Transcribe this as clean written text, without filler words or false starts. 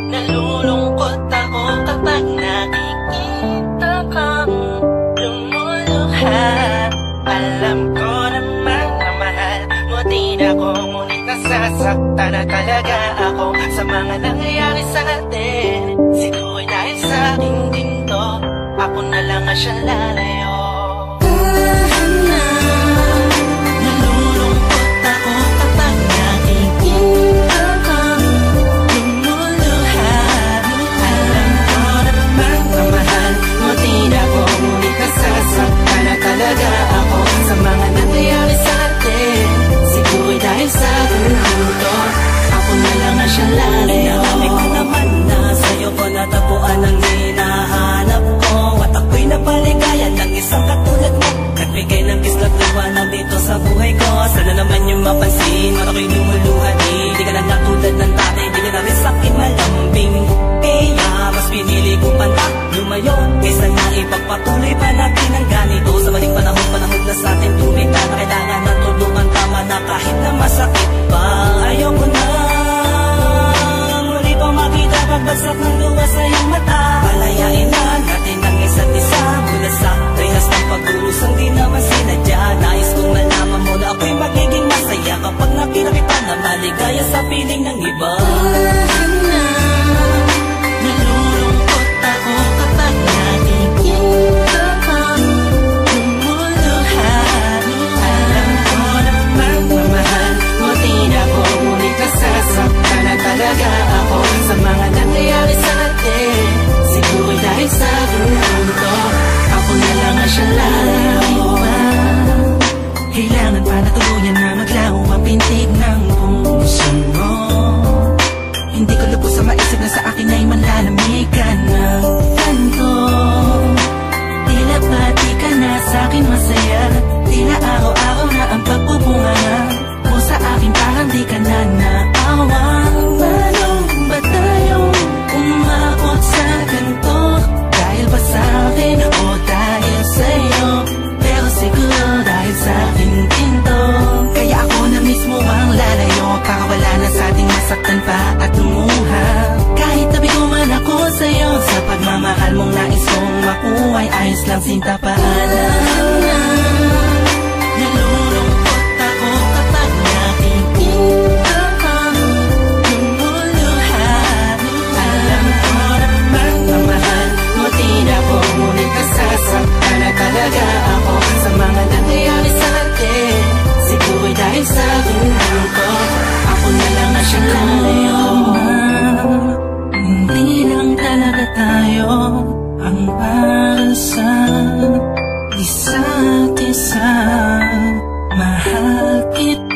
Nalulungkot ako kapag nakikita kang lumuluha. Alam ko naman na mahal mo din ako, ngunit nasasaktan na talaga ako sa mga nangyayari sa atin. Siguro dahil sa akin din to, ako na lang ang siyang lalayo. Natagpuan ang hinahanap ko at ako'y napaligaya ng isang katulad mo. Nagbigay ng kislap liwanag dito sa buhay ko. Sana naman yung mapansin at ako'y lumuluha. Di ka na natulad ng dati, di ka na rin sa'kin malambing. Kaya mas pinili ko pa na lumayo kaysa na ipagpatuloy pa natin ang ganito. Sa maling panahon na sa atin tumita na kailangan na tulungan, tama na kahit na masakit pa. Ayoko na muli pang makita pagbagsak ng luha sa iyong mata. Palayain na natin ang isa't isa mula sa rehas ng pagkurusang di naman sinadya. Nais kong malaman mo na ako'y magiging masaya kapag nakita kita na maligaya sa piling ng iba. Nalulungkot ako kapag nakikita kang lumuluha. Alam ko naman na mahal mo din ako, ngunit nasasaktan na talaga ako sa mga nangyayari sa atin. Siguro dahil sa gusto, ako na lang ang siyang lalayo. Kailangan pa na tuluyan na maglaho ang pintig ng puso mo. Hindi ko lubos sa maisip na sa akin ay manlalamig ka ng kanto. Tila ba di ka na sa akin masaya? Tila araw-araw na ang pagbubunga mo sa akin, parang di ka na naawang. Paano ba tayong umabot sa ganito? Dahil ba sa akin o dahil sa'yo? Pero siguro dahil sa akin din to. Kaya ako na mismo ang lalayo para wala na sa ating masaktan pa at lumuha. Kahit tabi ko man ako sa'yo, sa pagmamahal mong nais kong makuha ay ayos lang, sinta, paalam na. Nalulungkot ako kapag nakikita kang lumuluha. Alam ko naman na mahal mo din ako, ngunit nasasaktan na talaga ako sa mga nangyayari sa atin. Siguro dahil sa gusto, ako na lang ang siyang lalayo. Hindi lang talaga tayo ang para sa isa't isa. Mahal kita.